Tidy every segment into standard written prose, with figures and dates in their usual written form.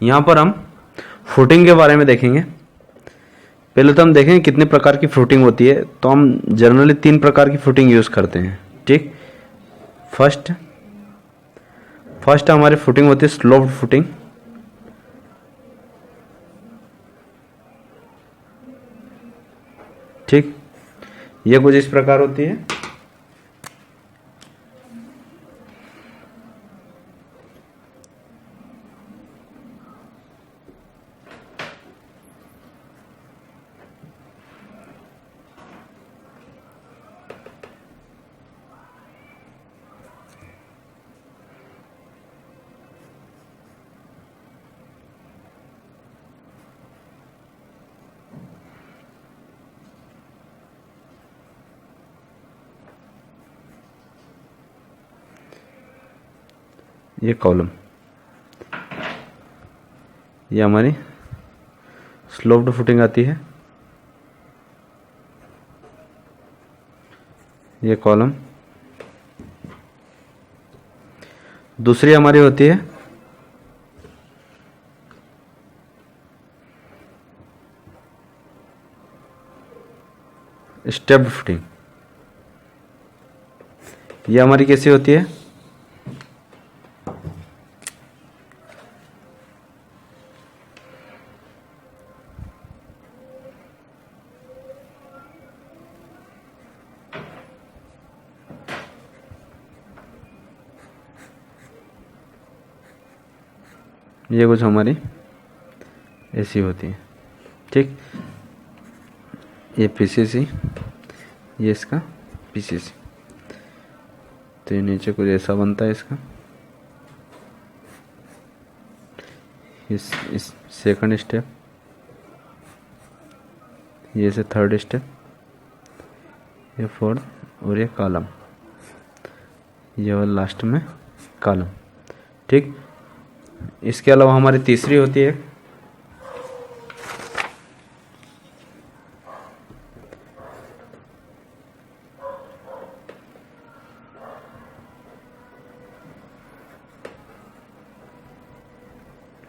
यहाँ पर हम फुटिंग के बारे में देखेंगे। पहले तो हम देखेंगे कितने प्रकार की फुटिंग होती है। तो हम जनरली 3 प्रकार की फुटिंग यूज़ करते हैं। ठीक, फर्स्ट हमारी फुटिंग होती है स्लोप्ड फुटिंग। ठीक, ये कुछ इस प्रकार होती है। ये कॉलम, ये हमारी स्लोप्ड फुटिंग आती है। ये कॉलम। दूसरी हमारी होती है स्टेप्ड फुटिंग। ये हमारी कैसी होती है? ये कुछ हमारी ऐसी होती है। ठीक, ये पीसीसी, ये इसका पीसीसी। तो ये नीचे कुछ ऐसा बनता है इसका। इस सेकंड स्टेप, ये से थर्ड स्टेप, ये फोर्थ, और ये कॉलम, ये और लास्ट में कॉलम। ठीक, इसके अलावा हमारी तीसरी होती है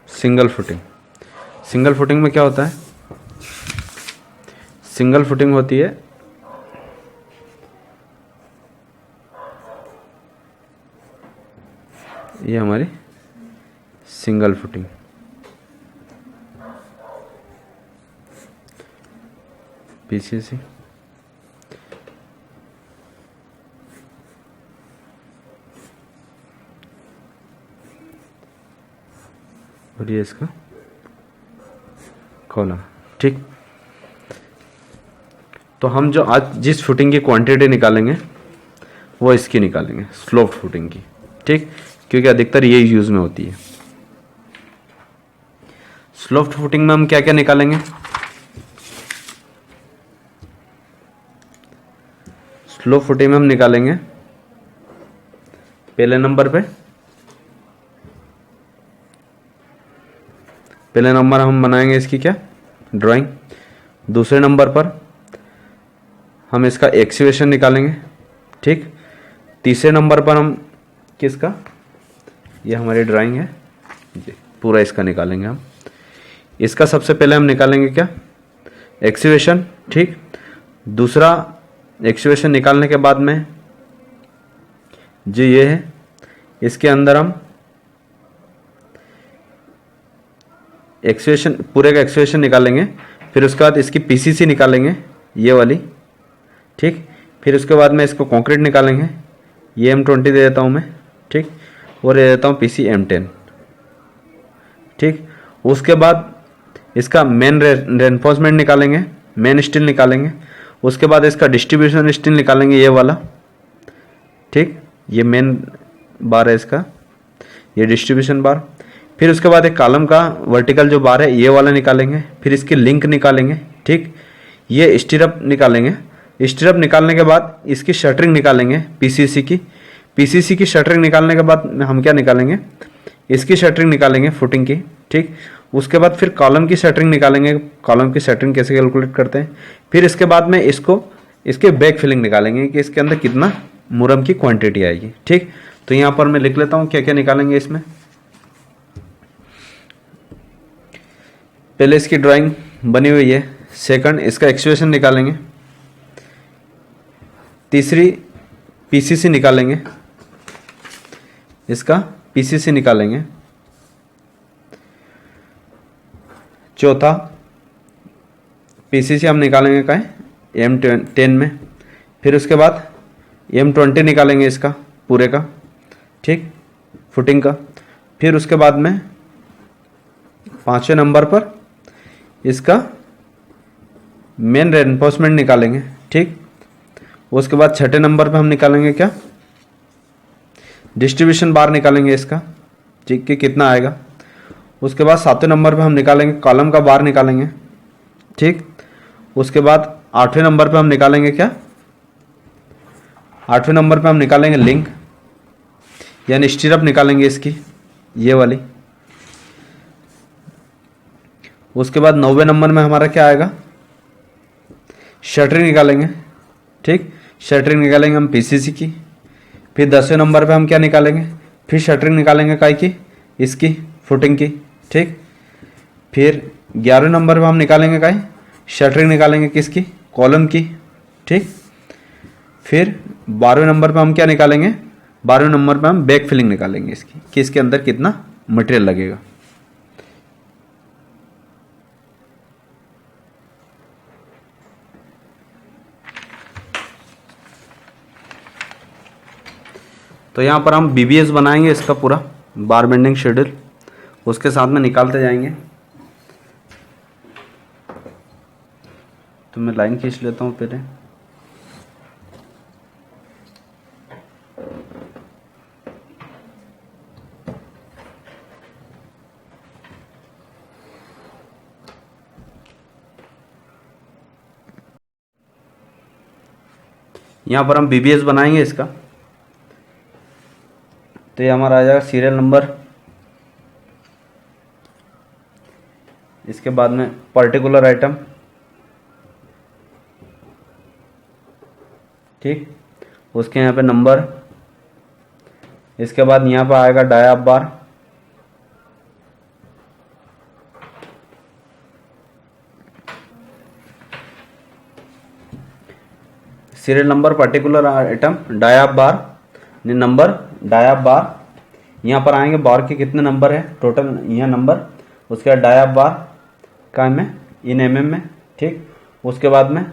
सिंगल फुटिंग। सिंगल फुटिंग में क्या होता है? सिंगल फुटिंग होती है ये हमारी सिंगल फुटिंग। पीसीसी, और ये इसका कॉलम। ठीक, तो हम जो आज जिस फुटिंग की क्वांटिटी निकालेंगे वो इसकी निकालेंगे, स्लोप्ड फुटिंग की। ठीक, क्योंकि अधिकतर ये यूज में होती है। स्लोप्ड फुटिंग में हम क्या क्या निकालेंगे? स्लोप फुटिंग में हम निकालेंगे पहले नंबर हम बनाएंगे इसकी क्या ड्राइंग। दूसरे नंबर पर हम इसका एक्सीवेशन निकालेंगे। ठीक, तीसरे नंबर पर हम किसका, ये हमारी ड्राइंग है, पूरा इसका निकालेंगे हम। इसका सबसे पहले हम निकालेंगे क्या, एक्सीवेशन। ठीक, दूसरा एक्सीवेशन निकालने के बाद में जो ये है इसके अंदर हम एक्सीवेशन, पूरे का एक्सीवेशन निकालेंगे। फिर उसके बाद इसकी पीसीसी निकालेंगे, ये वाली। ठीक, फिर उसके बाद में इसको कंक्रीट निकालेंगे। ये M20 दे देता हूँ मैं। ठीक, और दे देता हूँ PC M10। ठीक, उसके बाद इसका मेन रेनफोर्समेंट निकालेंगे, मेन स्टील निकालेंगे। उसके बाद इसका डिस्ट्रीब्यूशन स्टील निकालेंगे, ये वाला। ठीक, ये मेन बार है इसका, ये डिस्ट्रीब्यूशन बार। फिर उसके बाद एक कॉलम का वर्टिकल जो बार है ये वाला निकालेंगे। फिर इसकी लिंक निकालेंगे। ठीक, ये स्टीरअप निकालेंगे। स्टीरअप निकालने के बाद इसकी शटरिंग निकालेंगे, पीसीसी की शटरिंग निकालने के बाद हम क्या निकालेंगे, इसकी शटरिंग निकालेंगे फुटिंग की। ठीक, उसके बाद फिर कॉलम की शटरिंग निकालेंगे। कॉलम की शटरिंग कैसे कैलकुलेट करते हैं। फिर इसके बाद में इसके बैक फिलिंग निकालेंगे कि इसके अंदर कितना मुरम की क्वांटिटी आएगी। ठीक, तो यहाँ पर मैं लिख लेता हूँ क्या क्या निकालेंगे इसमें। पहले इसकी ड्राइंग बनी हुई है। सेकंड, इसका एक्चुएशन निकालेंगे। तीसरी, पीसीसी निकालेंगे, इसका पीसीसी निकालेंगे। चौथा, पीसीसी हम निकालेंगे का है M10 में। फिर उसके बाद M20 निकालेंगे इसका पूरे का, ठीक, फुटिंग का। फिर उसके बाद में 5वें नंबर पर इसका मेन रेनफोर्समेंट निकालेंगे, ठीक। उसके बाद 6ठे नंबर पे हम निकालेंगे क्या, डिस्ट्रीब्यूशन बार निकालेंगे इसका, ठीक, कि कितना आएगा। उसके बाद 7वें नंबर पे हम निकालेंगे कॉलम का बार निकालेंगे, ठीक। उसके बाद 8वें नंबर पे हम निकालेंगे क्या, 8वें नंबर पे हम निकालेंगे लिंक, यानी स्टीरअप निकालेंगे इसकी, ये वाली। उसके बाद 9वें नंबर में हमारा क्या आएगा, शटरिंग निकालेंगे, ठीक, शटरिंग निकालेंगे हम पीसीसी की। फिर 10वें नंबर पे हम क्या निकालेंगे, फिर शटरिंग निकालेंगे काय की, इसकी फुटिंग की, ठीक। फिर 11वें नंबर पे हम निकालेंगे काय, शटरिंग निकालेंगे किसकी, कॉलम की, ठीक। फिर 12वें नंबर पे हम क्या निकालेंगे, 12वें नंबर पे हम बैक फिलिंग निकालेंगे इसकी, कि इसके अंदर कितना मटेरियल लगेगा। तो यहाँ पर हम बीबीएस बनाएंगे इसका पूरा बार बेंडिंग शेड्यूल, उसके साथ में निकालते जाएंगे। तो मैं लाइन खींच लेता हूँ पहले। यहाँ पर हम बीबीएस बनाएंगे इसका। तो ये हमारा आ जाएगा सीरियल नंबर, इसके बाद में पर्टिकुलर आइटम, ठीक, उसके यहाँ पे नंबर। इसके बाद यहाँ पे आएगा डाया bar, serial number, particular item, डाया बार, नंबर, डाया बार। यहाँ पर आएंगे बार के कितने नंबर है टोटल, यहाँ नंबर। उसके बाद डाया बार का में इन mm में, ठीक। उसके बाद में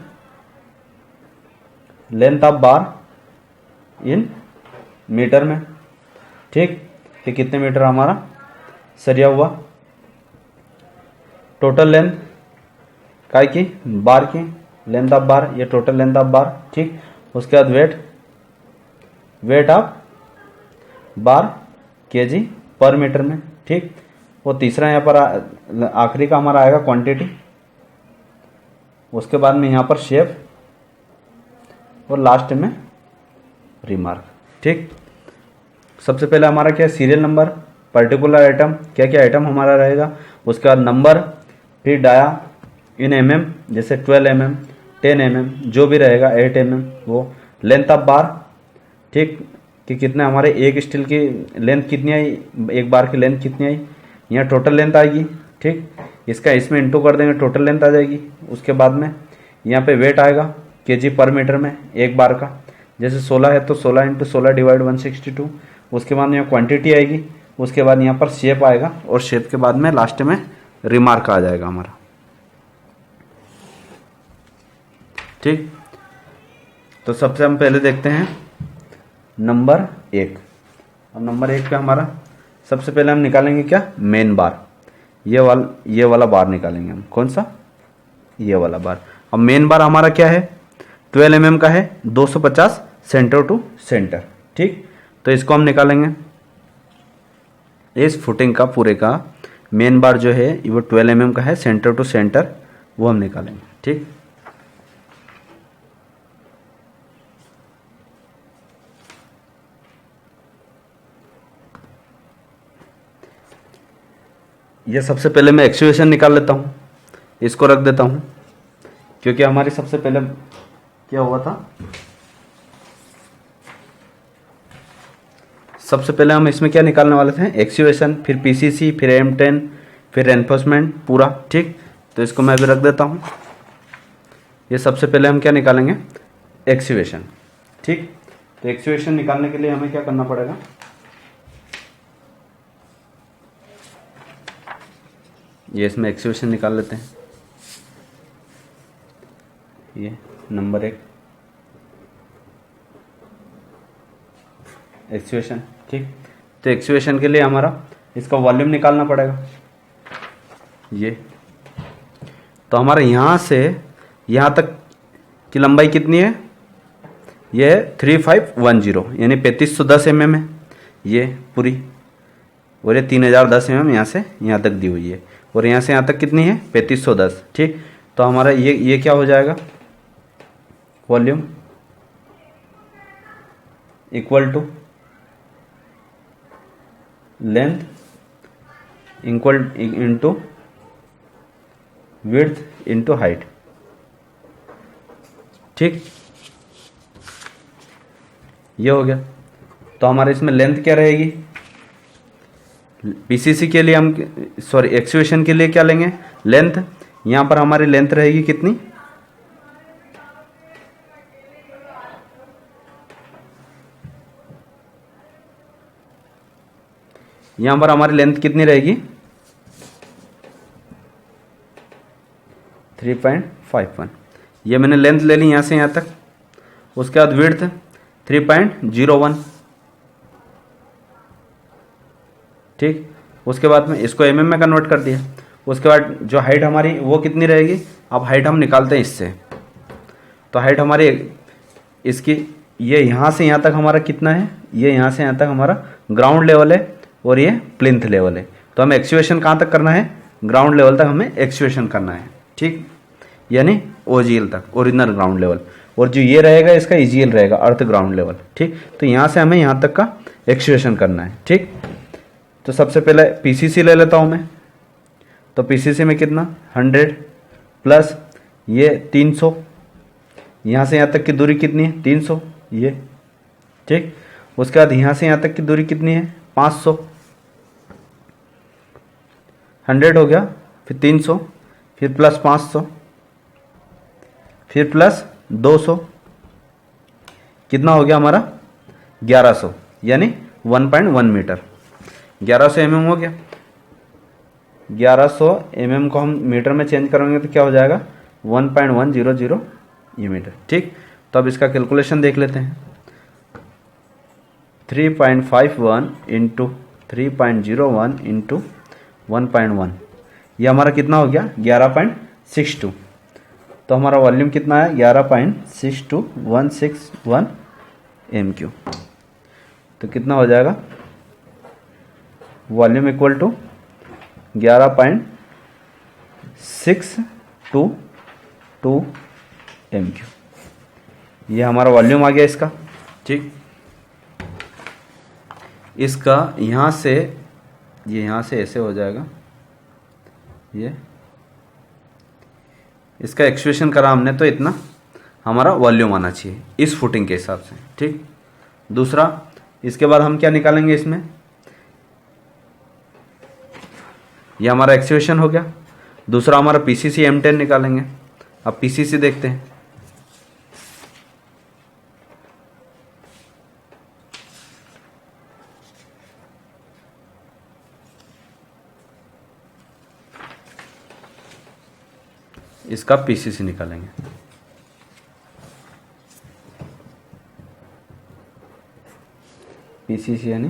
length of bar in metre में, ठीक, कि कितने मीटर हमारा सरिया हुआ। टोटल लेंथ काय की, बार की लेंथ ऑफ बार, ये टोटल लेंथ ऑफ बार, ठीक। उसके बाद वेट ऑफ बार केजी पर मीटर में, ठीक। वो तीसरा यहाँ पर आखिरी का हमारा आएगा क्वांटिटी। उसके बाद में यहाँ पर शेप और लास्ट में रिमार्क, ठीक। सबसे पहले हमारा क्या है, सीरियल नंबर, पर्टिकुलर आइटम, क्या क्या आइटम हमारा रहेगा। उसके बाद नंबर, फिर डाया इन mm, जैसे 12 mm, 10 mm, जो भी रहेगा 8 mm, वो लेंथ ऑफ बार, ठीक, कि कितने हमारे एक स्टील की लेंथ कितनी आई, एक बार की लेंथ कितनी आई, यहाँ टोटल लेंथ आएगी, ठीक। इसका इसमें इंटू कर देंगे, टोटल लेंथ आ जाएगी। उसके बाद में यहाँ पे वेट आएगा केजी पर मीटर में एक बार का, जैसे 16 है तो 16 × 16 डिवाइड 162। उसके बाद यहाँ क्वांटिटी आएगी। उसके बाद यहाँ पर शेप आएगा, और शेप के बाद में लास्ट में रिमार्क आ जाएगा हमारा, ठीक। तो सबसे हम पहले देखते हैं नंबर 1। अब नंबर 1 पे हमारा सबसे पहले हम निकालेंगे क्या, मेन बार, ये वाला बार निकालेंगे हम। कौन सा, ये वाला बार। अब मेन बार हमारा क्या है, 12 mm का है, 250 सेंटर टू सेंटर, ठीक। तो इसको हम निकालेंगे। इस फुटिंग का पूरे का मेन बार जो है वो 12 mm का है, सेंटर टू सेंटर, वो हम निकालेंगे, ठीक। ये सबसे पहले मैं एक्चुएशन निकाल लेता हूँ, इसको रख देता हूँ, क्योंकि हमारी सबसे पहले क्या हुआ था, सबसे पहले हम इसमें क्या निकालने वाले थे, एक्चुएशन, फिर पीसीसी, फिर M10, फिर एनफोर्समेंट पूरा, ठीक। तो इसको मैं भी रख देता हूँ। ये सबसे पहले हम क्या निकालेंगे, एक्सुएशन, ठीक। तो एक्सुएशन निकालने के लिए हमें क्या करना पड़ेगा, ये इसमें एक्सुएशन निकाल लेते हैं। ये नंबर 1 एक्सुएशन, ठीक। तो एक्सुएशन के लिए हमारा इसका वॉल्यूम निकालना पड़ेगा। ये तो हमारा यहाँ से यहाँ तक की लंबाई कितनी है, ये है 3510 यानी 3510 mm है ये पूरी, और ये 3010 mm यहाँ से यहाँ तक दी हुई है, और यहाँ से यहाँ तक कितनी है 3510, ठीक। तो हमारा ये क्या हो जाएगा, volume equal to length equal into width into height, ठीक। ये हो गया। तो हमारे इसमें लेंथ क्या रहेगी, पीसीसी के लिए हम सॉरी एक्सुएशन के लिए क्या लेंगे, लेंथ। यहां पर हमारी लेंथ रहेगी कितनी, यहां पर हमारी लेंथ कितनी रहेगी 3.51। ये मैंने लेंथ ले ली यहां से यहां तक। उसके बाद विड्थ 3.01, ठीक। उसके बाद में इसको एमएम में कन्वर्ट कर दिया। उसके बाद जो हाइट हमारी वो कितनी रहेगी, अब हाइट हम निकालते हैं इससे। तो हाइट हमारी इसकी ये यहाँ से यहाँ तक हमारा कितना है, ये यहाँ से यहाँ तक हमारा ग्राउंड लेवल है और ये प्लिंथ लेवल है। तो हमें एक्सुएशन कहाँ तक करना है, ग्राउंड लेवल तक हमें एक्सुएशन करना है, ठीक। यानी ओजीएल तक, ओरिजिनल ग्राउंड लेवल। और जो ये रहेगा इसका ईजीएल रहेगा, अर्थ ग्राउंड लेवल, ठीक। तो यहाँ से हमें यहाँ तक का एक्सुएशन करना है, ठीक। तो सबसे पहले पीसीसी ले लेता हूँ मैं। तो पीसीसी में कितना 100 प्लस ये 300, यहाँ से यहाँ तक की दूरी कितनी है 300 ये, ठीक। उसके बाद यहाँ से यहाँ तक की दूरी कितनी है 500, 100 हो गया, फिर 300, फिर प्लस 500, फिर प्लस 200, कितना हो गया हमारा 1100 यानी 1.1 मीटर। 1100 mm हो गया। 1100 mm को हम मीटर में चेंज करेंगे तो क्या हो जाएगा 1.100 ये मीटर, ठीक। तो अब इसका कैलकुलेशन देख लेते हैं। 3.51 इंटू 3.01 इंटू 1.1, ये हमारा कितना हो गया 11.62। तो हमारा वॉल्यूम कितना है 11.62161 MQ। तो कितना हो जाएगा वॉल्यूम इक्वल टू 11.622 MQ। ये हमारा वॉल्यूम आ गया इसका, ठीक। इसका यहाँ से ये यहाँ से ऐसे हो जाएगा, ये इसका एक्सप्रेशन करा हमने तो इतना हमारा वॉल्यूम आना चाहिए इस फुटिंग के हिसाब से, ठीक। दूसरा इसके बाद हम क्या निकालेंगे इसमें, ये हमारा एक्सप्रेशन हो गया। दूसरा हमारा पीसीसी M10 निकालेंगे। अब पीसीसी देखते हैं। इसका पीसीसी निकालेंगे। पीसीसी यानी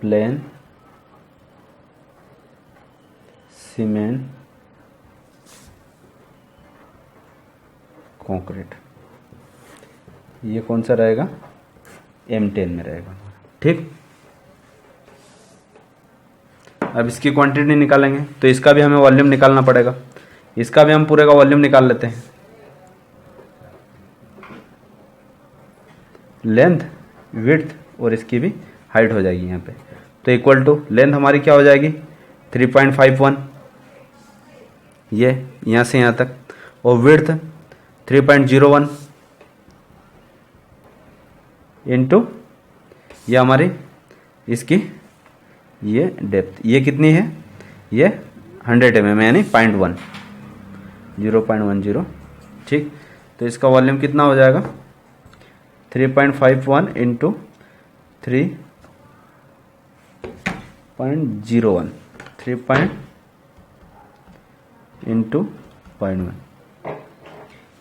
प्लेन सीमेंट कंक्रीट, ये कौन सा रहेगा M10 में रहेगा, ठीक। अब इसकी क्वांटिटी निकालेंगे तो इसका भी हमें वॉल्यूम निकालना पड़ेगा। इसका भी हम पूरे का वॉल्यूम निकाल लेते हैं। लेंथ विड्थ और इसकी भी हाइट हो जाएगी यहाँ पे। तो इक्वल टू लेंथ हमारी क्या हो जाएगी 3.51 ये यहाँ से यहाँ तक, और विड्थ 3.01 इंटू ये हमारी इसकी ये डेप्थ, ये कितनी है, ये 100 mm यानी 0.1, 0.10, ठीक। तो इसका वॉल्यूम कितना हो जाएगा, 3.51 इंटू 3.01, 3 इंटू 0.1,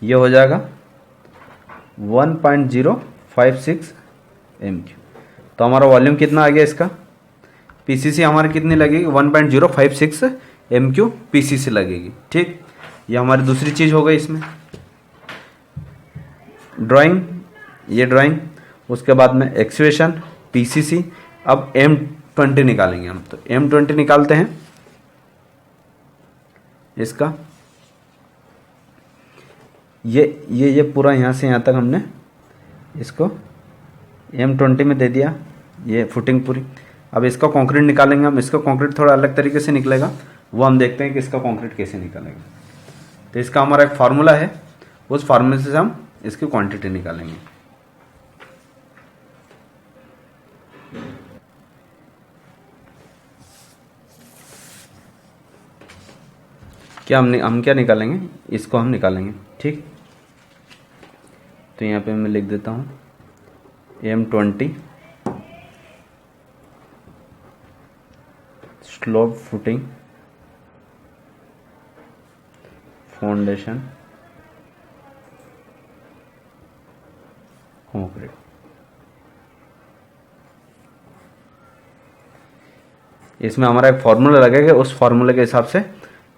ये हो जाएगा 1.056 MQ। तो हमारा वॉल्यूम कितना आ गया इसका, पीसीसी हमारी कितनी लगेगी, 1.056 MQ पीसीसी लगेगी, ठीक। ये हमारी दूसरी चीज़ हो गई इसमें ड्राइंग, ये ड्राइंग। उसके बाद में एक्सवेशन, पीसीसी। अब M20 निकालेंगे हम, तो M20 निकालते हैं इसका। ये पूरा यहाँ से यहाँ तक हमने इसको M20 में दे दिया, ये फुटिंग पूरी। अब इसका कंक्रीट निकालेंगे हम, इसका कंक्रीट थोड़ा अलग तरीके से निकलेगा, वो हम देखते हैं कि इसका कंक्रीट कैसे निकालेंगे। तो इसका हमारा एक फार्मूला है, उस फार्मूले से हम इसकी क्वांटिटी निकालेंगे। क्या हम क्या निकालेंगे, इसको हम निकालेंगे, ठीक। तो यहाँ पे मैं लिख देता हूँ M20 slope footing foundation concrete. इसमें हमारा एक फार्मूला लगेगा, उस फार्मूले के हिसाब से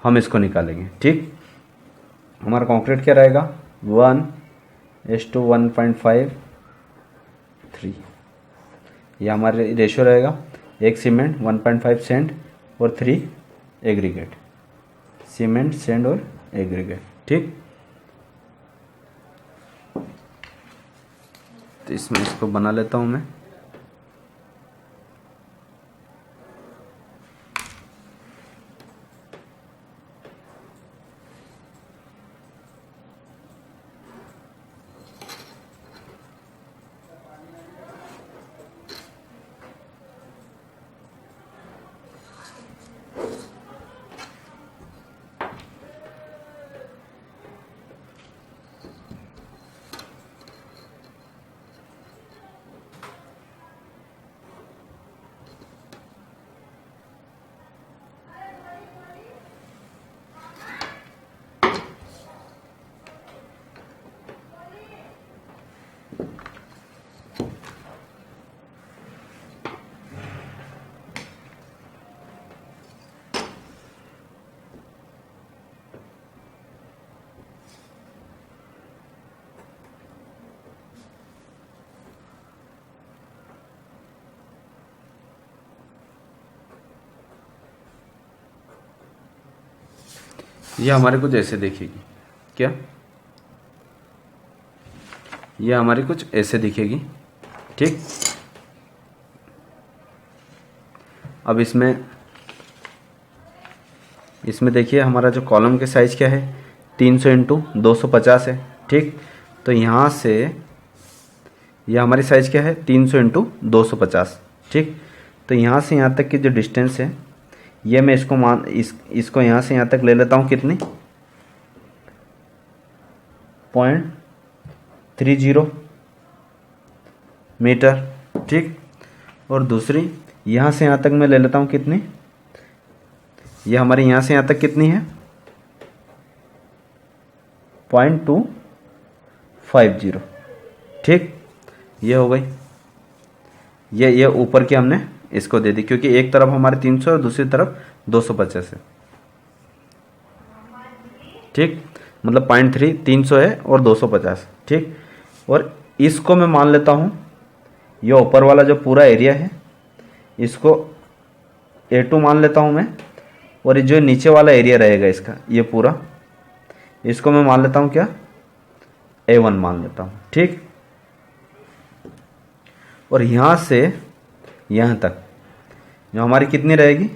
हम इसको निकालेंगे, ठीक। हमारा कंक्रीट क्या रहेगा, 1:1.53, ये हमारे रेशियो रहेगा। एक सीमेंट, 1.5 सेंट और 3 एग्रीगेट, सीमेंट, सेंड और एग्रीगेट, ठीक। तो इसमें इसको बना लेता हूँ मैं। ये हमारे कुछ ऐसे दिखेगी, क्या, ये हमारी कुछ ऐसे दिखेगी, ठीक। अब इसमें देखिए हमारा जो कॉलम के साइज क्या है, 300 इंटू 250 है, ठीक। तो यहाँ से ये हमारी साइज क्या है, 300 इंटू 250, ठीक। तो यहाँ से यहाँ तक की जो डिस्टेंस है, ये मैं इसको यहाँ से यहाँ तक ले लेता हूँ, कितनी, 0.30 मीटर, ठीक। और दूसरी यहाँ से यहाँ तक मैं ले लेता हूँ, कितनी, ये हमारी यहाँ से यहाँ तक कितनी है, 0.250, ठीक। ये हो गई, ये ऊपर की हमने इसको दे दी, क्योंकि एक तरफ हमारे 300 और दूसरी तरफ 250 है, ठीक। मतलब 0.3 300 है और 250, ठीक। और इसको मैं मान लेता हूँ, ये ऊपर वाला जो पूरा एरिया है इसको A2 मान लेता हूँ मैं, और जो नीचे वाला एरिया रहेगा इसका, ये पूरा, इसको मैं मान लेता हूँ क्या, A1 मान लेता हूँ, ठीक। और यहाँ से यहाँ तक जो हमारी कितनी रहेगी,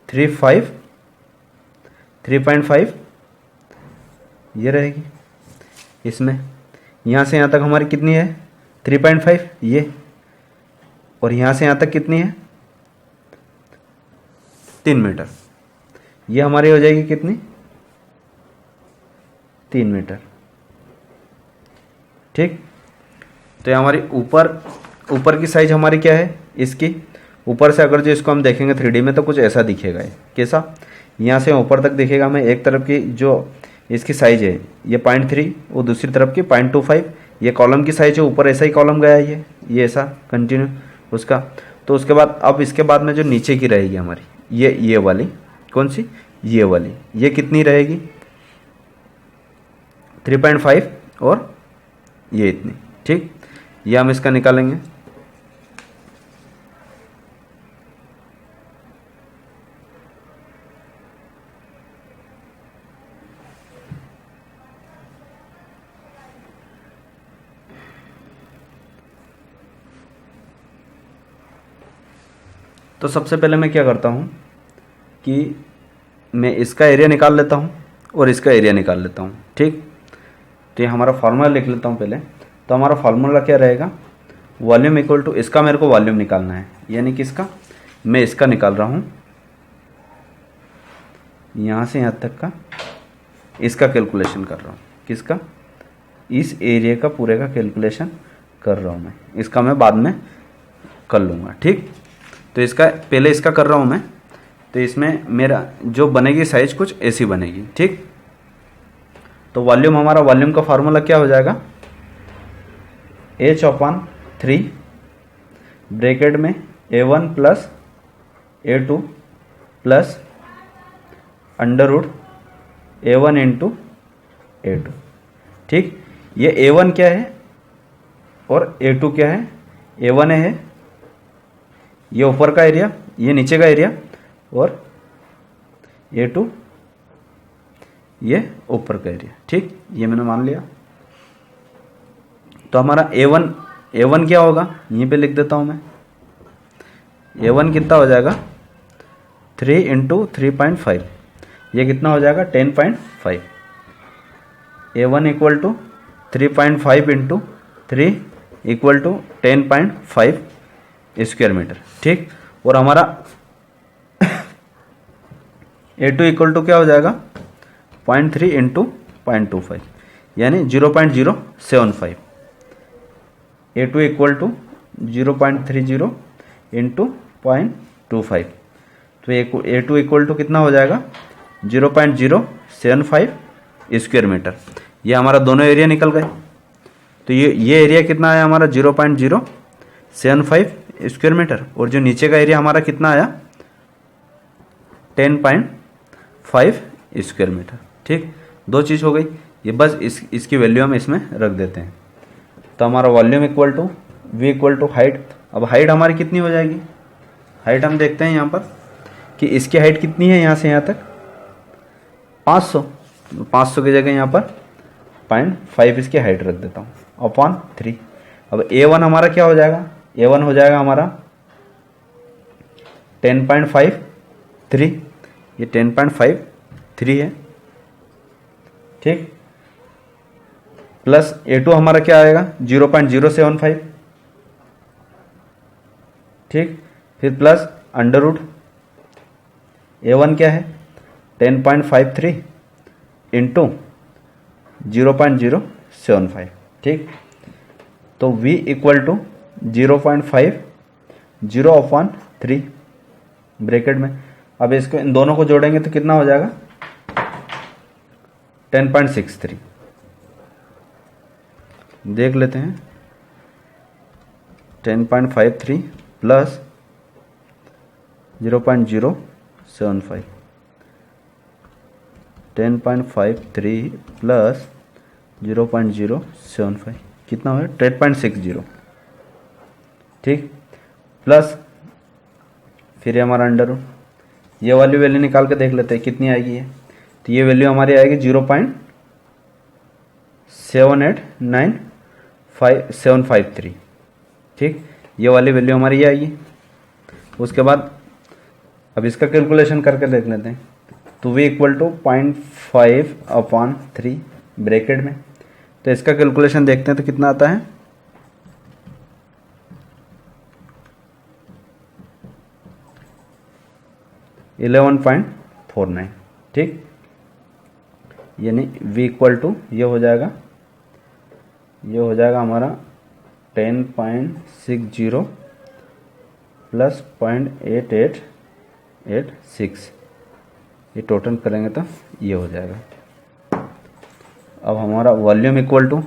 3.5 ये रहेगी। इसमें यहाँ से यहाँ तक हमारी कितनी है, 3.5 ये, और यहाँ से यहाँ तक कितनी है, 3 मीटर। ये हमारी हो जाएगी कितनी, 3 मीटर। ठीक, तो ये हमारी ऊपर की साइज हमारी क्या है इसकी, ऊपर से अगर जो इसको हम देखेंगे 3D में तो कुछ ऐसा दिखेगा। ये कैसा, यहाँ से ऊपर तक दिखेगा हमें। एक तरफ की जो इसकी साइज है ये 0.3, वो दूसरी तरफ की 0.25। ये कॉलम की साइज है, ऊपर ऐसा ही कॉलम गया है ये ऐसा कंटिन्यू उसका। तो उसके बाद अब इसके बाद में जो नीचे की रहेगी हमारी ये वाली, कौन सी, ये वाली, ये कितनी रहेगी 3.5 और ये इतनी। ठीक, ये हम इसका निकालेंगे। तो सबसे पहले मैं क्या करता हूँ कि मैं इसका एरिया निकाल लेता हूँ और इसका एरिया निकाल लेता हूँ। ठीक, तो ये हमारा फार्मूला लिख लेता हूँ पहले। तो हमारा फार्मूला क्या रहेगा, वॉल्यूम इक्वल टू, इसका मेरे को वॉल्यूम निकालना है, यानी कि इसका मैं इसका निकाल रहा हूँ, यहाँ से यहाँ तक का इसका कैलकुलेशन कर रहा हूँ। किसका, इस एरिया का पूरे का कैलकुलेशन कर रहा हूँ मैं। इसका मैं बाद में कर लूँगा। ठीक, तो इसका पहले इसका कर रहा हूँ मैं। तो इसमें मेरा जो बनेगी साइज कुछ ऐसी बनेगी। ठीक, तो वॉल्यूम, हमारा वॉल्यूम का फार्मूला क्या हो जाएगा, H/3 ब्रैकेट में A1 plus A2 plus under root A1 into A2। ठीक, ये A1 क्या है और A2 क्या है, A1 है ये ऊपर का एरिया, ये नीचे का एरिया, और A2 ये ऊपर का एरिया। ठीक, ये मैंने मान लिया। तो हमारा A1 क्या होगा, यहीं पे लिख देता हूं मैं। A1 कितना हो जाएगा 3 इंटू 3.5, ये कितना हो जाएगा 10.5। A1 equal to 3.5 into 3 equal to 10.5 square metre. ठीक, और हमारा A2 इक्वल टू क्या हो जाएगा 0.3 इंटू 0.25, यानी 0.075। A2 इक्वल टू 0.30 इंटू 0.25, तो A2 इक्वल टू कितना हो जाएगा 0.075 स्क्वायर मीटर। ये हमारा दोनों एरिया निकल गए। तो ये एरिया कितना आया हमारा 0.075 स्क्वायर मीटर, और जो नीचे का एरिया हमारा कितना आया 10.5 स्क्वायर मीटर। ठीक, दो चीज़ हो गई। ये बस इसकी वैल्यू हम इसमें रख देते हैं। तो हमारा volume equal to V equal to height. अब हाइट हमारी कितनी हो जाएगी, हाइट हम देखते हैं यहाँ पर कि इसकी हाइट कितनी है, यहाँ से यहाँ तक 500 की जगह यहाँ पर 0.5 इसकी हाइट रख देता हूँ अपॉन 3। अब A1 हमारा क्या हो जाएगा, A1 हो जाएगा हमारा 10.53, ये 10.53 है। ठीक, प्लस A2 हमारा क्या आएगा 0.075। ठीक, फिर प्लस अंडर रूट A1 क्या है 10.53 इंटू 0.075। ठीक, तो V इक्वल टू 0.50/3 ब्रैकेट में। अब इसको इन दोनों को जोड़ेंगे तो कितना हो जाएगा 10.63। देख लेते हैं 10.53 प्लस 0.075, 10.53 प्लस 0.075 कितना हो 10.60। ठीक, प्लस फिर हमारा अंडर रूट, ये वाली वैल्यू निकाल के देख लेते हैं कितनी आएगी है। तो ये वैल्यू हमारी आएगी 0.7895753। ठीक, ये वाली वैल्यू हमारी ये आएगी। उसके बाद अब इसका कैलकुलेशन करके देख लेते हैं। तो V इक्वल टू 0.5/3 ब्रैकेट में। तो इसका कैलकुलेशन देखते हैं तो कितना आता है, 11.49, ठीक। यानी v इक्वल टू ये हो जाएगा हमारा 10.60 प्लस 0.8886, ये टोटल करेंगे तो ये हो जाएगा। अब हमारा वॉल्यूम इक्वल टू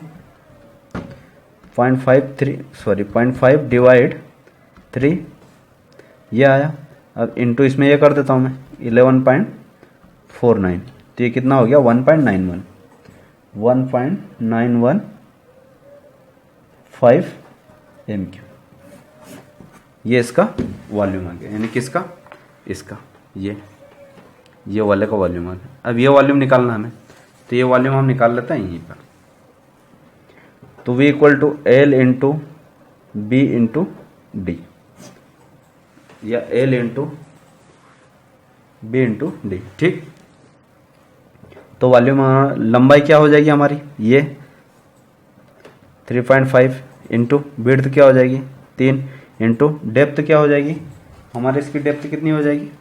0.5 डिवाइड 3 ये आया। अब इंटू इसमें ये कर देता हूँ मैं 11.49, तो ये कितना हो गया 1.915 MQ। ये इसका वॉल्यूम आ गया, यानी किसका, इसका, ये वाले का वॉल्यूम आ गया। अब ये वॉल्यूम निकालना हमें, तो ये वॉल्यूम हम निकाल लेते हैं यहीं पर। तो V equal to L into B into D, या L into B into D, ठीक। तो वॉल्यूम लंबाई क्या हो जाएगी हमारी, ये 3.5 इंटू विड्थ क्या हो जाएगी 3 इंटू डेप्थ क्या हो जाएगी हमारे, इसकी डेप्थ कितनी हो जाएगी,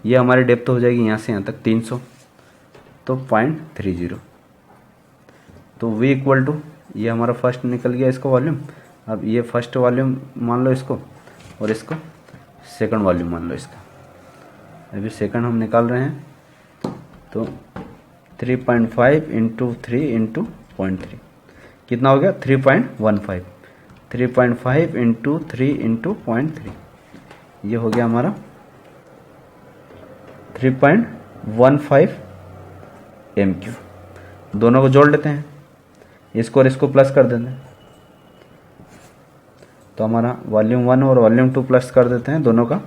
ये हमारी डेप्थ हो जाएगी यहाँ से यहाँ तक 300, तो 0.30। तो V इक्वल टू ये हमारा फर्स्ट निकल गया इसका वॉल्यूम। अब ये फर्स्ट वॉल्यूम मान लो इसको, और इसको सेकंड वॉल्यूम मान लो इसका। अभी सेकंड हम निकाल रहे हैं, तो 3.5 इंटू 3 इंटू 0.3 कितना हो गया 3.15, 3.5 इंटू 3 इंटू 0.3, ये हो गया हमारा 3.15 MQ। दोनों को जोड़ लेते हैं, इसको और इसको प्लस कर देते हैं, तो हमारा वॉल्यूम 1 और वॉल्यूम 2 प्लस कर देते हैं दोनों का,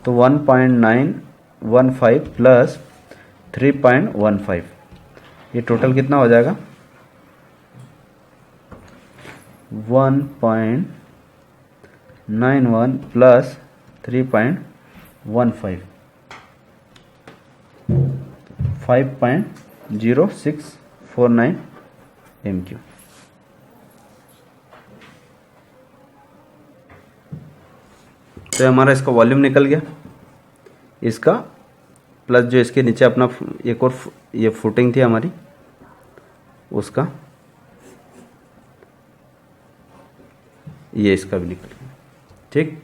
तो 1.915 प्लस 3.15, ये टोटल कितना हो जाएगा 1.91 प्लस 3.15, 5.0649 MQ। तो हमारा इसका वॉल्यूम निकल गया, इसका प्लस जो इसके नीचे अपना एक और ये फुटिंग थी हमारी उसका, ये इसका भी निकल गया, ठीक।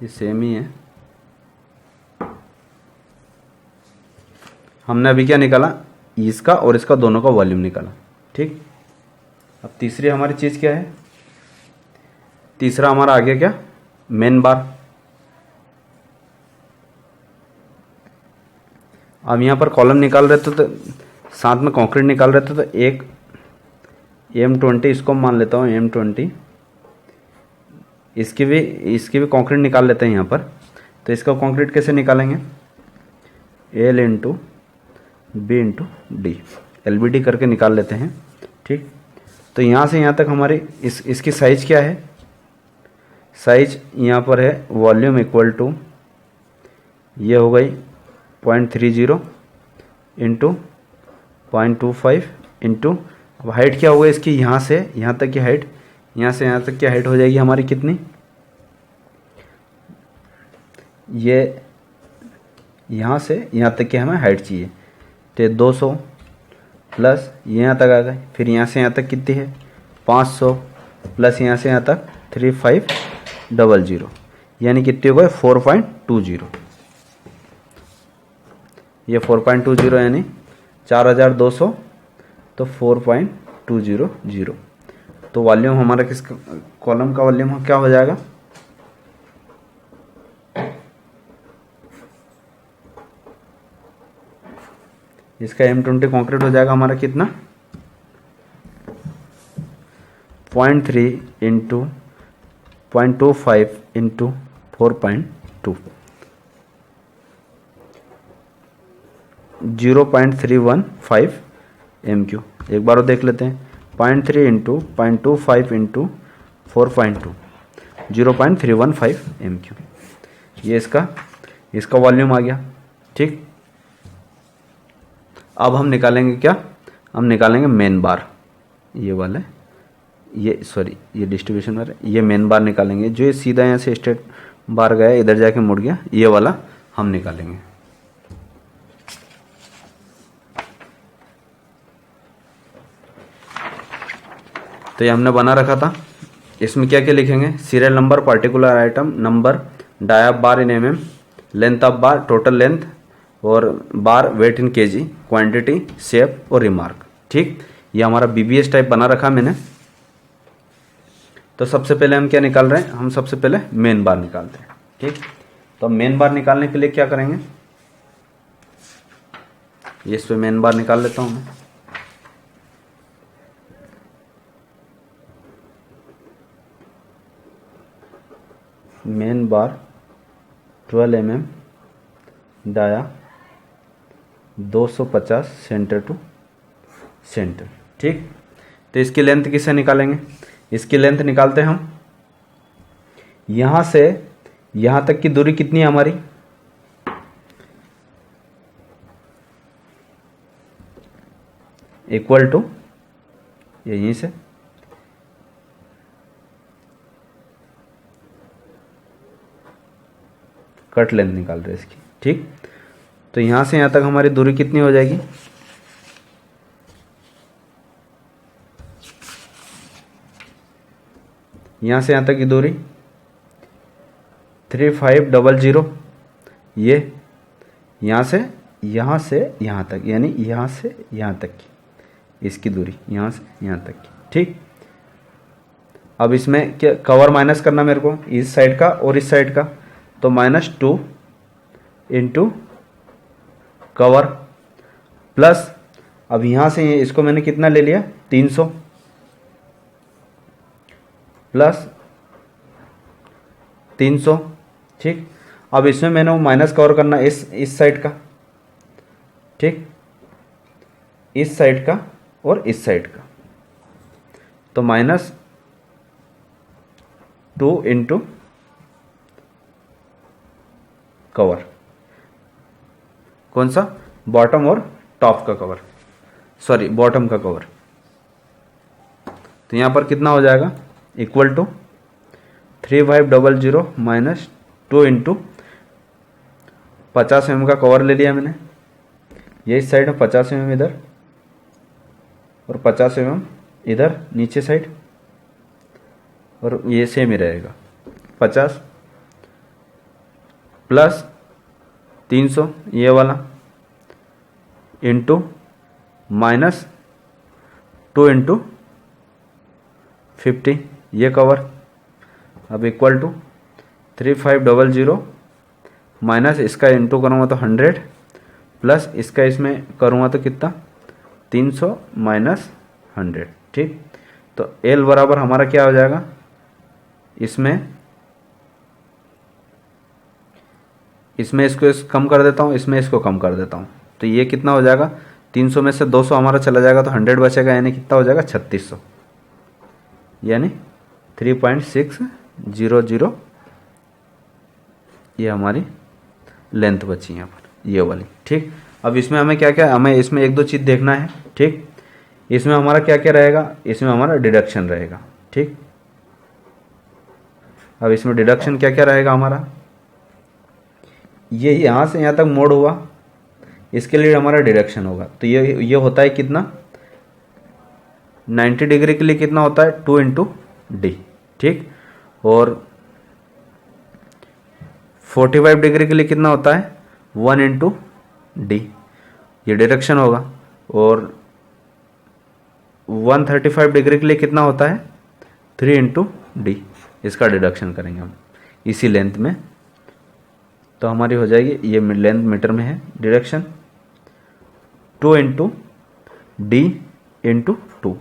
ये सेम ही है। हमने अभी क्या निकाला, इसका और इसका दोनों का वॉल्यूम निकाला, ठीक। अब तीसरी हमारी चीज़ क्या है, तीसरा हमारा आ गया क्या मेन बार। अब यहाँ पर कॉलम निकाल रहे थे तो साथ में कंक्रीट निकाल रहे थे, तो एक M20 इसको मान लेता हूँ M20, इसकी भी कंक्रीट निकाल लेते हैं यहाँ पर। तो इसका कंक्रीट कैसे निकालेंगे, L into B into D, LBD करके निकाल लेते हैं, ठीक। तो यहाँ से यहाँ तक हमारी इसकी साइज क्या है, साइज यहाँ पर है वॉल्यूम इक्वल टू ये हो गई 0.30 इंटू 0.25 इंटू, अब हाइट क्या होगा इसकी, यहाँ से यहाँ तक की हाइट, यहाँ से यहाँ तक की हाइट हो जाएगी हमारी कितनी, ये यहाँ से यहाँ तक की हमें हाइट चाहिए, तो 200 प्लस ये यहाँ तक आ गए, फिर यहाँ से यहाँ तक कितनी है 500 प्लस यहाँ से यहाँ तक 3500, यानी कितनी हो गए 4.20, ये 4.20 यानी 4200, तो 4.200। तो वॉल्यूम हमारा किस कॉलम का वॉल्यूम क्या हो जाएगा, इसका M20 कंक्रीट हो जाएगा हमारा कितना 0.3 इंटू 0.25 इंटू 4.2, 0.315 MQ। एक बार और देख लेते हैं, 0.3 इंटू 0.25 इंटू 4.2, 0.315 MQ, ये इसका वॉल्यूम आ गया, ठीक। अब हम निकालेंगे क्या, हम निकालेंगे मेन बार, ये वाला, ये डिस्ट्रीब्यूशन बार, ये मेन बार निकालेंगे, जो ये सीधा यहाँ से स्ट्रेट बार गया इधर जाके मुड़ गया, ये वाला हम निकालेंगे। तो ये हमने बना रखा था। इसमें क्या क्या लिखेंगे, serial number, particular item number, dia of bar in mm, length of bar, total length, और bar weight in KG, quantity, shape और रिमार्क। ठीक, ये हमारा बीबीएस टाइप बना रखा मैंने। तो सबसे पहले हम क्या निकाल रहे हैं, हम सबसे पहले मेन बार निकालते हैं। ठीक, तो मेन बार निकालने के लिए क्या करेंगे, ये इस पे मेन बार निकाल लेता हूं मैं। Main bar 12 mm, dia 250 centre to centre. ठीक, तो इसकी लेंथ किससे निकालेंगे, इसकी लेंथ निकालते हैं हम, यहां से यहां तक की दूरी कितनी है हमारी, इक्वल टू यहीं से कट लेंथ निकाल रहे हैं इसकी। ठीक, तो यहां से यहां तक हमारी दूरी कितनी हो जाएगी, यहां से यहां तक की दूरी 3500, ये यहां से यहां तक, यानी यहां से यहां तक की इसकी दूरी, यहां से यहां तक की। ठीक, अब इसमें क्या कवर माइनस करना मेरे को, इस साइड का और इस साइड का, तो -2 इंटू कवर प्लस, अब यहां से इसको मैंने कितना ले लिया 300 प्लस 300। ठीक, अब इसमें मैंने वो माइनस कवर करना इस साइड का। ठीक, इस साइड का और इस साइड का, तो -2 इंटू कवर, कौन सा, बॉटम और टॉप का कवर, सॉरी बॉटम का कवर। तो यहां पर कितना हो जाएगा, equal to 3500 minus 2 into 50 mm का कवर ले लिया मैंने, ये इस साइड में 50 mm इधर और 50 mm इधर नीचे साइड, और ये सेम ही रहेगा 50 प्लस 300 ये वाला इंटू -2 इंटू 50 ये कवर, अब इक्वल टू 3500 माइनस इसका इंटू करूँगा तो 100 प्लस इसका इसमें करूँगा तो कितना 300 माइनस 100। ठीक, तो एल बराबर हमारा क्या हो जाएगा, इसमें इसको कम कर देता हूँ, इसमें इसको कम कर देता हूँ, तो ये कितना हो जाएगा, 300 में से 200 हमारा चला जाएगा तो 100 बचेगा, यानी कितना हो जाएगा 3600, यानी 3.600 ये हमारी लेंथ बची यहाँ पर, ये वाली। ठीक, अब इसमें हमें क्या क्या, हमें इसमें एक दो चीज़ देखना है। ठीक, इसमें हमारा क्या क्या रहेगा, इसमें हमारा डिडक्शन रहेगा। ठीक, अब इसमें डिडक्शन क्या क्या रहेगा हमारा, ये यहाँ से यहाँ तक मोड़ हुआ, इसके लिए हमारा डिडक्शन होगा, तो ये होता है कितना, 90 डिग्री के लिए कितना होता है 2 इंटू डी। ठीक, और 45 डिग्री के लिए कितना होता है 1 इंटू डी, ये डिडक्शन होगा, और 135 डिग्री के लिए कितना होता है 3 इंटू डी, इसका डिडक्शन करेंगे हम इसी लेंथ में, तो हमारी हो जाएगी, ये लेंथ मीटर में है, डिडक्शन 2 इंटू डी इंटू 2,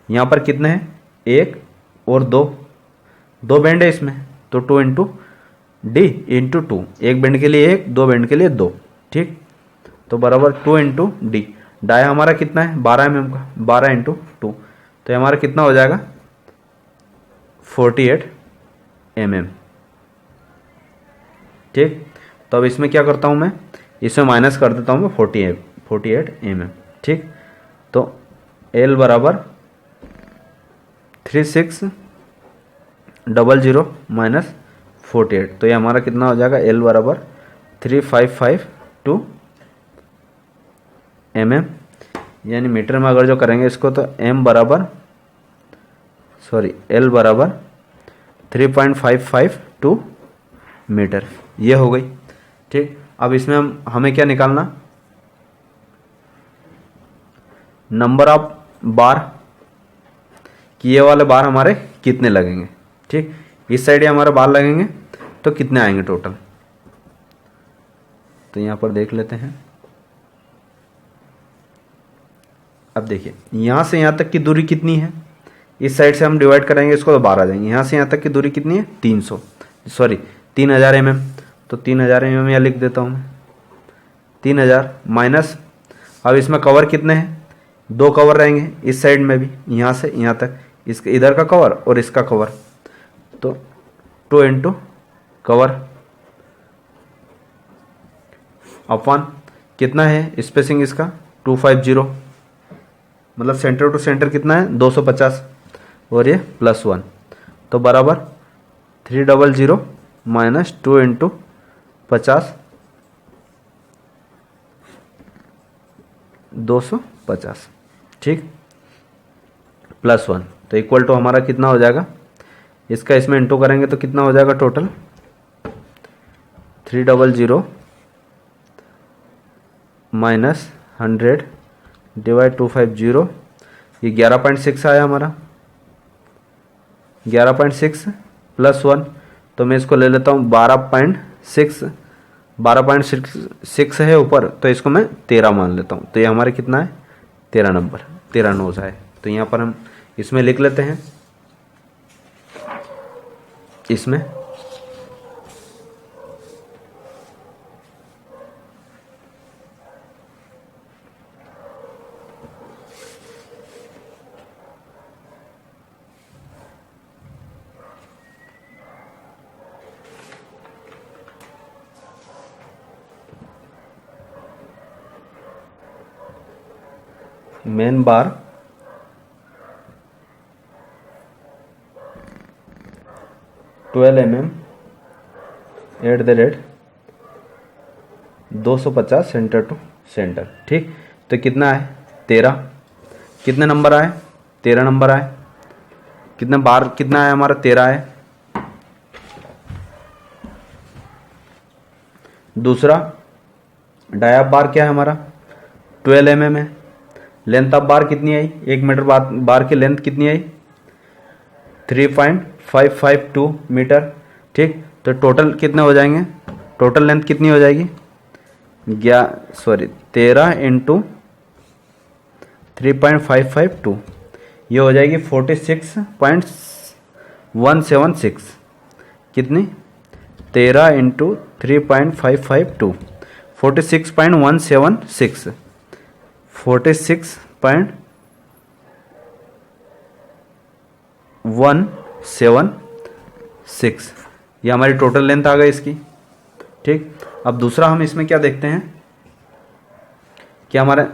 यहाँ पर कितने हैं 1 और 2 बेंड है इसमें, तो 2 इंटू डी इंटू 2, एक बेंड के लिए 1, 2 बेंड के लिए 2। ठीक, तो बराबर 2 इंटू डी, डाया हमारा कितना है 12 mm का, 12 इंटू 2, तो हमारा कितना हो जाएगा 48 mm। ठीक, तो अब इसमें क्या करता हूँ मैं, इसमें माइनस कर देता हूँ मैं 48 mm। ठीक, तो L बराबर 3600 माइनस 48, तो ये हमारा कितना हो जाएगा, L बराबर 3552 mm, यानी मीटर में अगर जो करेंगे इसको तो m बराबर L बराबर 3.552 मीटर, ये हो गई। ठीक, अब इसमें हमें क्या निकालना, नंबर ऑफ बार कि ये वाले बार हमारे कितने लगेंगे। ठीक, इस साइड ये हमारे बार लगेंगे तो कितने आएंगे टोटल, तो यहाँ पर देख लेते हैं। अब देखिए यहाँ से यहाँ तक की दूरी कितनी है, इस साइड से हम डिवाइड करेंगे इसको तो 12 आ जाएंगे। यहाँ से यहाँ तक की दूरी कितनी है 3000 mm, तो 3000 mm यहाँ लिख देता हूँ मैं, 3000 माइनस, अब इसमें कवर कितने हैं, 2 कवर रहेंगे इस साइड में भी, यहाँ से यहाँ तक, इसके इधर का कवर और इसका कवर, तो 2 इंटू कवर अपॉन कितना है स्पेसिंग इसका 250, मतलब सेंटर टू सेंटर कितना है 250 और ये +1, तो बराबर 300 माइनस 2 इंटू 50 250, ठीक, +1, तो इक्वल टू हमारा कितना हो जाएगा, इसका इसमें इंटू करेंगे तो कितना हो जाएगा टोटल 300 माइनस 100 डिवाइड 250, ये 11.6 आया हमारा, 11.6 +1, तो मैं इसको ले लेता हूँ 12.6 है ऊपर, तो इसको मैं 13 मान लेता हूँ, तो ये हमारे कितना है 13 नंबर, 13 नोज है। तो यहाँ पर हम इसमें लिख लेते हैं, इसमें main bar mm @ 250 centre to centre, ठीक, तो कितना है 13, कितने नंबर आए 13 नंबर आए, कितने बार कितना है हमारा 13 है। दूसरा डाया बार क्या है हमारा 12 mm है, लेंथ ऑफ बार कितनी आई, 1 मीटर बार की लेंथ कितनी आई 3.552 मीटर, ठीक, तो टोटल कितने हो जाएंगे, टोटल लेंथ कितनी हो जाएगी 13 इंटू 3.552, ये हो जाएगी 46.176, कितनी 13 इंटू 3.552 46.176, 46.176, ये हमारी टोटल लेंथ आ गई इसकी, ठीक। अब दूसरा हम इसमें क्या देखते हैं कि हमारा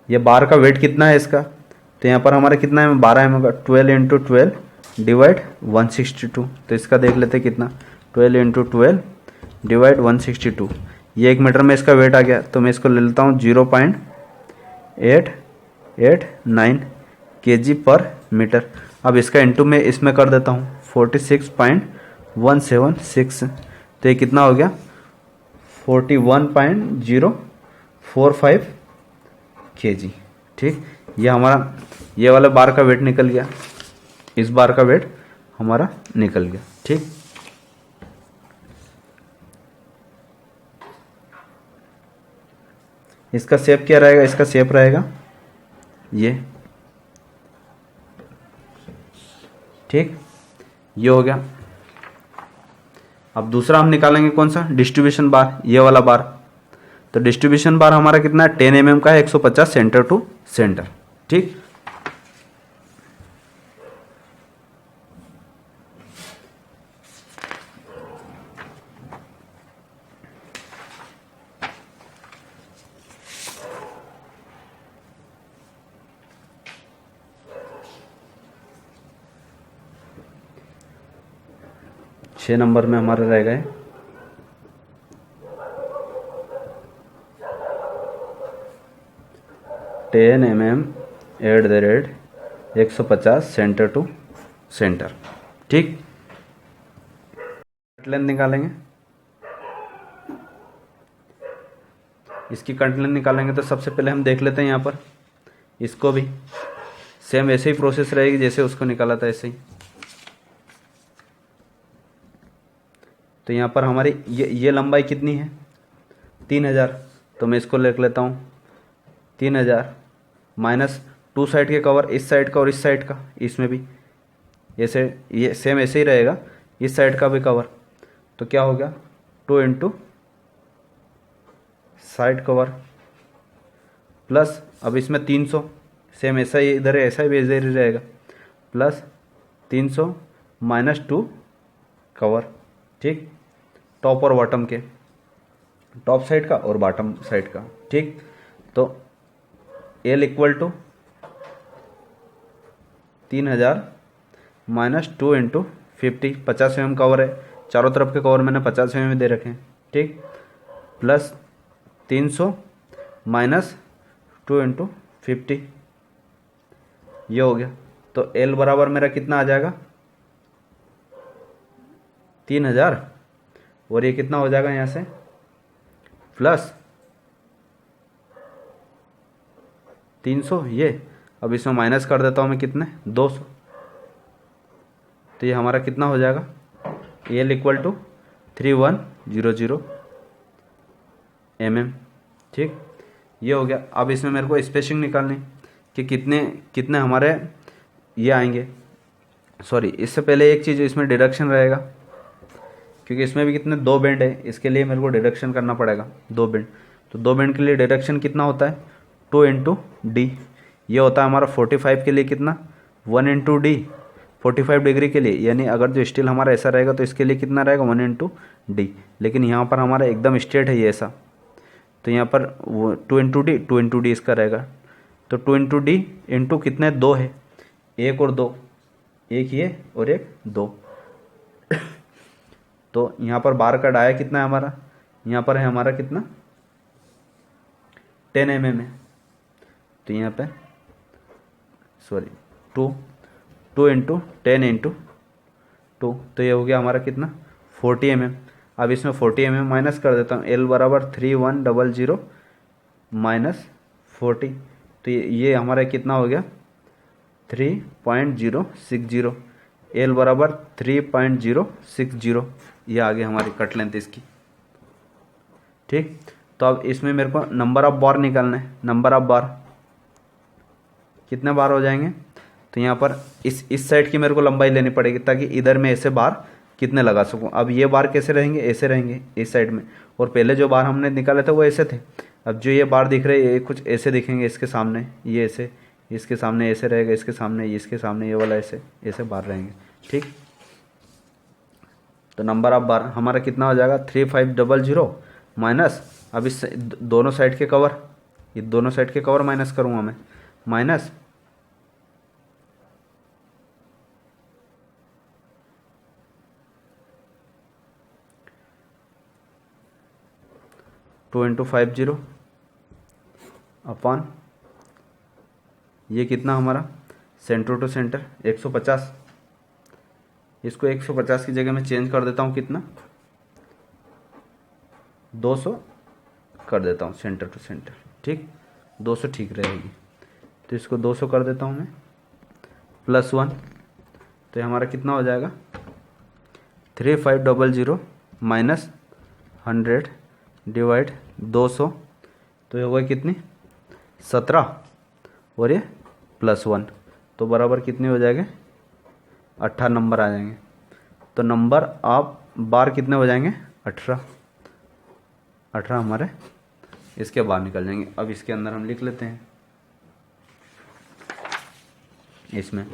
ये बार का वेट कितना है इसका, तो यहाँ पर हमारा कितना है 12 एम होगा, 12 इंटू 12 डिवाइड 162, तो इसका देख लेते कितना 12 इंटू 12 डिवाइड 162, ये 1 मीटर में इसका वेट आ गया, तो मैं इसको ले लेता हूँ 0.889 kg पर मीटर। अब इसका इंटू में इसमें कर देता हूँ 46.176, तो ये कितना हो गया 41.045 kg, ठीक, ये हमारा ये वाला बार का वेट निकल गया, इस बार का वेट हमारा निकल गया, ठीक। इसका शेप क्या रहेगा, इसका शेप रहेगा ये, ठीक, ये हो गया। अब दूसरा हम निकालेंगे कौन सा डिस्ट्रीब्यूशन बार, ये वाला बार, तो डिस्ट्रीब्यूशन बार हमारा कितना है 10 mm का है, 150 सेंटर टू सेंटर, ठीक। 6 नंबर में हमारा रह गए 10 mm @ 150 सेंटर टू सेंटर। ठीक, कट लेंथ निकालेंगे। इसकी कट लेंथ निकालेंगे तो सबसे पहले हम देख लेते हैं यहाँ पर इसको भी सेम ऐसे ही प्रोसेस रहेगी जैसे उसको निकाला था, ऐसे ही। तो यहाँ पर हमारी ये लंबाई कितनी है 3000, तो मैं इसको लिख लेता हूँ 3000 माइनस 2 साइड के कवर, इस साइड का और इस साइड का, इसमें भी ऐसे ये सेम ऐसे ही रहेगा, इस साइड का भी कवर। तो क्या हो गया 2 इंटू साइड कवर प्लस, अब इसमें 300 सेम ऐसा ही इधर है, ऐसा भी इधर ही रहेगा, प्लस 300 माइनस 2 कवर। ठीक, टॉप और बॉटम के, टॉप साइड का और बॉटम साइड का। ठीक, तो L equal to 3000 minus 2 into 50, 50 mm cover है, चारों तरफ के कवर मैंने 50 mm दे रखे हैं। ठीक, प्लस 300 माइनस 2 इंटू 50, ये हो गया। तो एल बराबर मेरा कितना आ जाएगा 3000, और ये कितना हो जाएगा यहाँ से प्लस 300, ये अब इसमें माइनस कर देता हूँ मैं कितने 200, तो ये हमारा कितना हो जाएगा एल इक्वल टू 3100 mm। ठीक, ये हो गया। अब इसमें मेरे को स्पेसिंग निकालनी कि कितने कितने हमारे ये आएंगे। सॉरी, इससे पहले एक चीज़ इसमें डिडक्शन रहेगा, क्योंकि इसमें भी कितने 2 बेंड है, इसके लिए मेरे को डिडक्शन करना पड़ेगा 2 बेंड। तो 2 बेंड के लिए डिडक्शन कितना होता है 2 इंटू डी, ये होता है हमारा 45 के लिए कितना 1 इंटू डी, 45 डिग्री के लिए, यानी अगर जो स्टील हमारा ऐसा रहेगा तो इसके लिए कितना रहेगा 1 इंटू डी। लेकिन यहाँ पर हमारा एकदम स्ट्रेट है ये ऐसा, तो यहाँ पर 2 इंटू डी इसका रहेगा। तो 2 इंटू डी इंटू कितने 2 है, 1 और 2, एक ये और एक 2। तो यहाँ पर बार का डाया कितना है हमारा, यहाँ पर है हमारा कितना 10 mm है, तो यहाँ पे सॉरी 2 इंटू 10 इंटू 2, तो ये हो गया हमारा कितना 40 mm। अब इसमें 40 mm माइनस कर देता हूँ, एल बराबर 3100 माइनस 40, तो ये हमारा कितना हो गया 3.060, एल बराबर 3.060, ये आ गई हमारी कट लेंथ इसकी। ठीक, तो अब इसमें मेरे को नंबर ऑफ बार निकालना है। नंबर ऑफ बार कितने बार हो जाएंगे, तो यहाँ पर इस साइड की मेरे को लंबाई लेनी पड़ेगी ताकि इधर में ऐसे बार कितने लगा सकूँ। अब ये बार कैसे रहेंगे, ऐसे रहेंगे इस साइड में, और पहले जो बार हमने निकाले थे वो ऐसे थे। अब जो ये बार दिख रहे हैं ये कुछ ऐसे दिखेंगे इसके सामने, ये ऐसे, इसके सामने ऐसे रहेगा, इसके सामने, इसके सामने ये वाला ऐसे ऐसे बार रहेंगे। ठीक, तो नंबर ऑफ बार हमारा कितना हो जाएगा 3500 माइनस, अब इस दोनों साइड के कवर, ये दोनों साइड के कवर माइनस करूँगा मैं, माइनस 2 इंटू 50 अपॉन ये कितना हमारा सेंटर टू सेंटर 150, इसको 150 की जगह मैं चेंज कर देता हूँ कितना 200 कर देता हूँ सेंटर टू सेंटर। ठीक, 200 ठीक रहेगी, तो इसको 200 कर देता हूँ मैं प्लस 1, तो ये हमारा कितना हो जाएगा 3500 माइनस 100 डिवाइड 200, तो ये होगा कितनी 17, और ये प्लस 1, तो बराबर कितने हो जाएंगे 18 नंबर आ जाएंगे। तो नंबर आप बार कितने हो जाएंगे 18 हमारे इसके बाहर निकल जाएंगे। अब इसके अंदर हम लिख लेते हैं, इसमें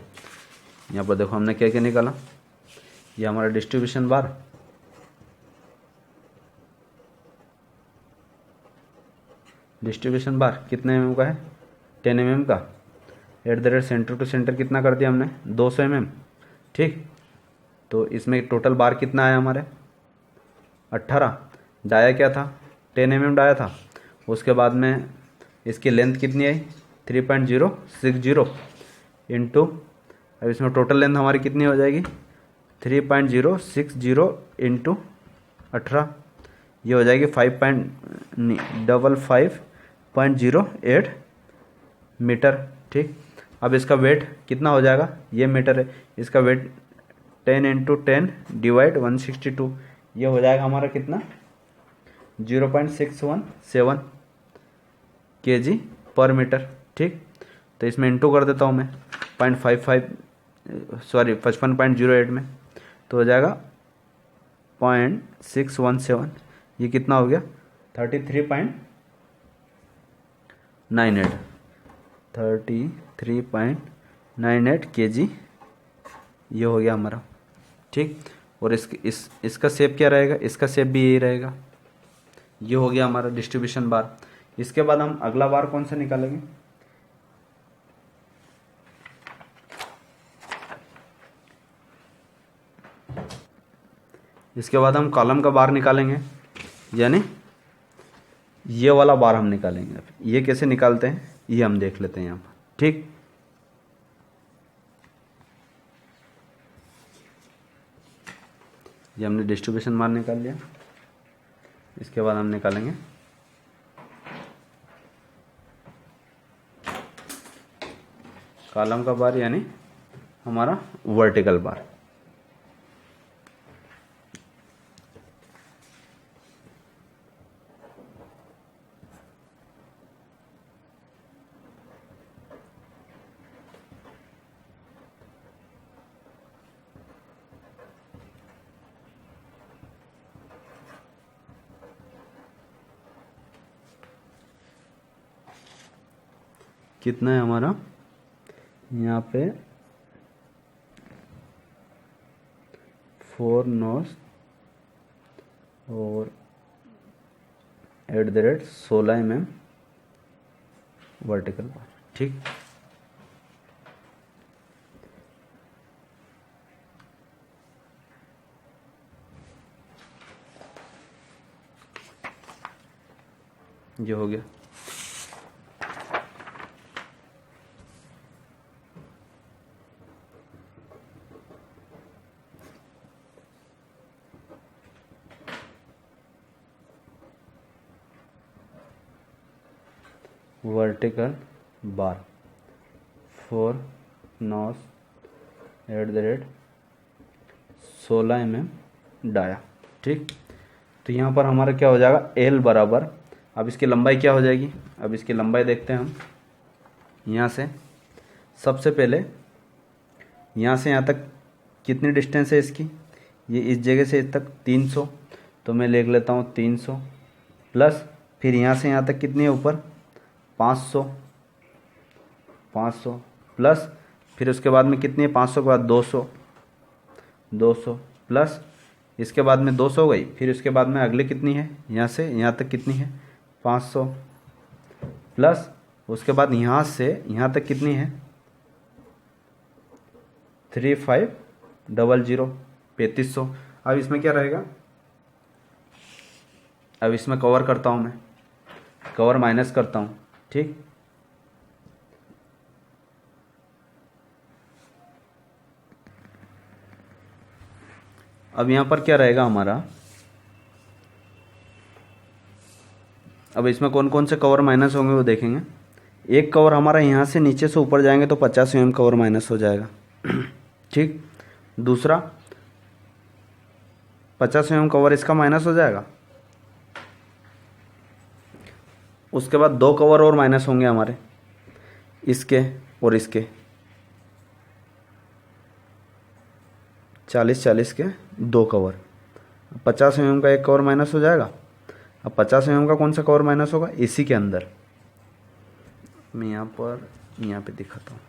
यहाँ पर देखो हमने क्या क्या निकाला, ये हमारा डिस्ट्रीब्यूशन बार, डिस्ट्रीब्यूशन बार कितने mm का है 10 mm का, at the rate centre to centre कितना कर दिया हमने 200 mm। ठीक, तो इसमें टोटल बार कितना आया हमारे 18। डाया क्या था 10 mm डाया था। उसके बाद में इसकी लेंथ कितनी आई 3.060 इंटू, अब इसमें टोटल लेंथ हमारी कितनी हो जाएगी 3.060 इंटू 18, ये हो जाएगी 5.5508 मीटर। ठीक, अब इसका वेट कितना हो जाएगा, ये मीटर है, इसका वेट 10 इंटू 10 डिवाइड 162, ये हो जाएगा हमारा कितना 0.617 kg पर मीटर। ठीक, तो इसमें इंटू कर देता हूँ मैं 55.08 में, तो हो जाएगा 0.617, ये कितना हो गया 33.98 kg, ये हो गया हमारा। ठीक, और इसका शेप क्या रहेगा, इसका शेप भी यही रहेगा। ये हो गया हमारा डिस्ट्रीब्यूशन बार। इसके बाद हम अगला बार कौन सा निकालेंगे, इसके बाद हम कॉलम का बार निकालेंगे, यानी ये वाला बार हम निकालेंगे। ये कैसे निकालते हैं ये हम देख लेते हैं यहाँ पर। ठीक, ये हमने डिस्ट्रीब्यूशन बार निकाल लिया। इसके बाद हम निकालेंगे कॉलम का बार, यानी हमारा वर्टिकल बार। कितना है हमारा यहाँ पे 4 नॉस और @ 16 mm वर्टिकल बार। ठीक, ये हो गया। वर्टिकल बार 4 नॉस @ 16 mm डाया। ठीक, तो यहाँ पर हमारा क्या हो जाएगा एल बराबर, अब इसकी लंबाई क्या हो जाएगी, अब इसकी लंबाई देखते हैं हम। यहाँ से सबसे पहले यहाँ से यहाँ तक कितनी डिस्टेंस है इसकी, ये इस जगह से इस तक 300, तो मैं लिख लेता हूँ 300 प्लस, फिर यहाँ से यहाँ तक कितनी है ऊपर 500 प्लस, फिर उसके बाद में कितनी है 500 के बाद 200 प्लस, इसके बाद में 200 हो गई, फिर उसके बाद में अगले कितनी है यहाँ से यहाँ तक कितनी है 500 प्लस, उसके बाद यहाँ से यहाँ तक कितनी है 3500 3500। अब इसमें क्या रहेगा, अब इसमें कवर करता हूँ मैं, कवर माइनस करता हूँ। ठीक, अब यहाँ पर क्या रहेगा हमारा, अब इसमें कौन कौन से कवर माइनस होंगे वो देखेंगे। एक कवर हमारा यहाँ से नीचे से ऊपर जाएंगे तो 50 mm कवर माइनस हो जाएगा। ठीक, दूसरा 50 mm कवर इसका माइनस हो जाएगा। उसके बाद 2 कवर और माइनस होंगे हमारे, इसके और इसके, 40 के 2 कवर, 50 mm का एक कवर माइनस हो जाएगा। अब 50 mm का कौन सा कवर माइनस होगा, इसी के अंदर मैं यहाँ पे दिखाता हूँ।